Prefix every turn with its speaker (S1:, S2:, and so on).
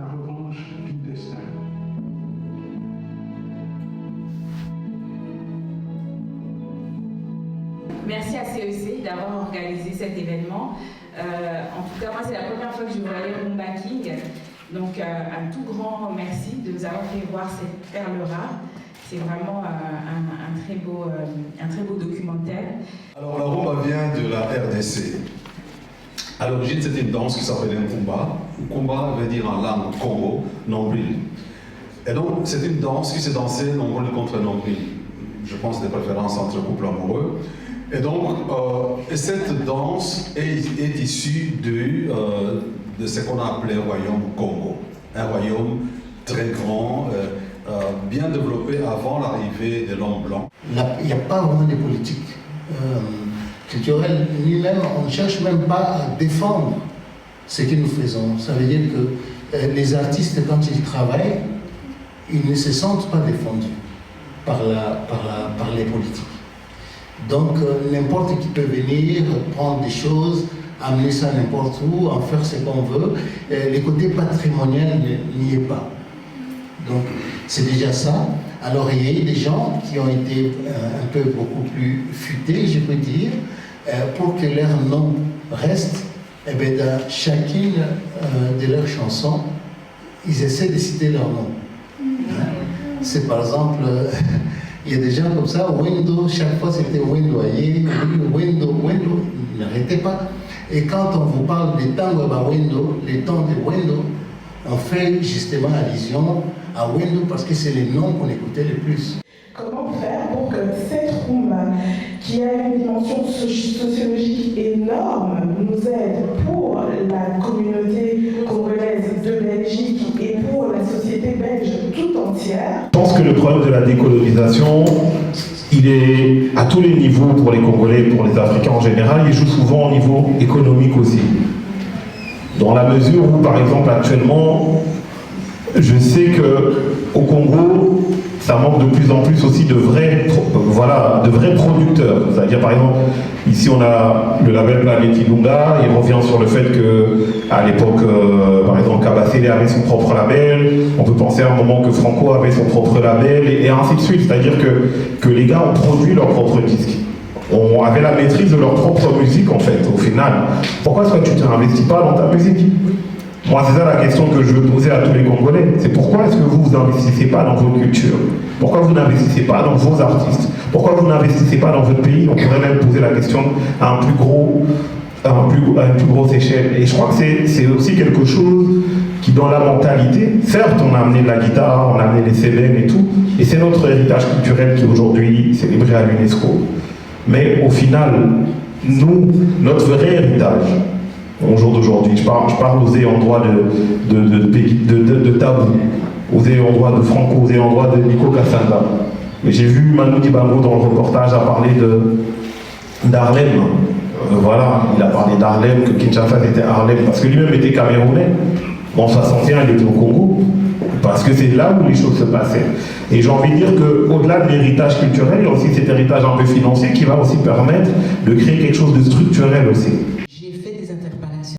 S1: la revanche du destin.
S2: Merci à CEC d'avoir organisé cet événement. En tout cas, moi, c'est la première fois que je voyais Rumba King. Donc, un tout grand merci de nous avoir fait voir cette perle rare. C'est vraiment un très beau documentaire.
S3: Alors, la rumba vient de la RDC. À l'origine, c'était une danse qui s'appelait un kumba. Kumba veut dire en langue Congo, nombril. Et donc, c'est une danse qui s'est dansée nombril contre nombril. Je pense des préférences entre couples amoureux. Et donc, cette danse est issue de ce qu'on a appelé le royaume Congo. Un royaume très grand, bien développé avant l'arrivée de l'homme blanc.
S4: Il n'y a pas vraiment de politique culturelle, ni même, on ne cherche même pas à défendre ce que nous faisons. Ça veut dire que les artistes, quand ils travaillent, ils ne se sentent pas défendus par les politiques. Donc n'importe qui peut venir, prendre des choses, amener ça n'importe où, en faire ce qu'on veut. Le côté patrimonial n'y est pas. Donc c'est déjà ça. Alors il y a eu des gens qui ont été un peu beaucoup plus futés, je peux dire, pour que leur nom reste. Et bien dans chacune de leurs chansons, ils essaient de citer leur nom. Hein? C'est par exemple... il y a des gens comme ça, Wendo, chaque fois c'était Wendoyer, Wendo, n'arrêtez pas. Et quand on vous parle des tango à Wendo, les temps de Wendo, on fait justement allusion à Wendo parce que c'est les noms qu'on écoutait le plus.
S5: Comment faire pour que cette rumba, qui a une dimension sociologique énorme, nous aide pour la communauté congolaise de Belgique et pour la société belge tout entière?
S6: Je pense que le problème de la décolonisation, il est à tous les niveaux pour les Congolais, pour les Africains en général, il joue souvent au niveau économique aussi. Dans la mesure où, par exemple, actuellement, je sais qu'au Congo, ça manque de plus en plus aussi de vrais producteurs. C'est-à-dire, par exemple, ici on a le label Planète Ilunga, il revient sur le fait qu'à l'époque, par exemple, Kabasele avait son propre label, on peut penser à un moment que Franco avait son propre label, et ainsi de suite. C'est-à-dire que les gars ont produit leurs propres disques. On avait la maîtrise de leur propre musique, en fait, au final. Pourquoi est-ce que tu ne t'investis pas dans ta musique ? Moi, c'est ça la question que je veux poser à tous les Congolais. C'est pourquoi est-ce que vous n'investissez pas dans votre culture? Pourquoi vous n'investissez pas dans vos artistes? Pourquoi vous n'investissez pas dans votre pays? On pourrait même poser la question à une plus grosse échelle. Et je crois que c'est aussi quelque chose qui, dans la mentalité, certes, on a amené de la guitare, on a amené les sébènes et tout, et c'est notre héritage culturel qui est aujourd'hui célébré à l'UNESCO. Mais au final, nous, notre vrai héritage, au jour d'aujourd'hui, je parle aux ayants droit de Tabou, aux ayants droit de Franco, aux ayants droit de Nico Kassanda. Mais j'ai vu Manu Dibango dans le reportage à parler d'Harlem. Voilà, il a parlé d'Harlem, que Kinshasa était Harlem, parce que lui-même était camerounais. En 61, il était au Congo, parce que c'est là où les choses se passaient. Et j'ai envie de dire qu'au-delà de l'héritage culturel, il y a aussi cet héritage un peu financier qui va aussi permettre de créer quelque chose de structurel aussi.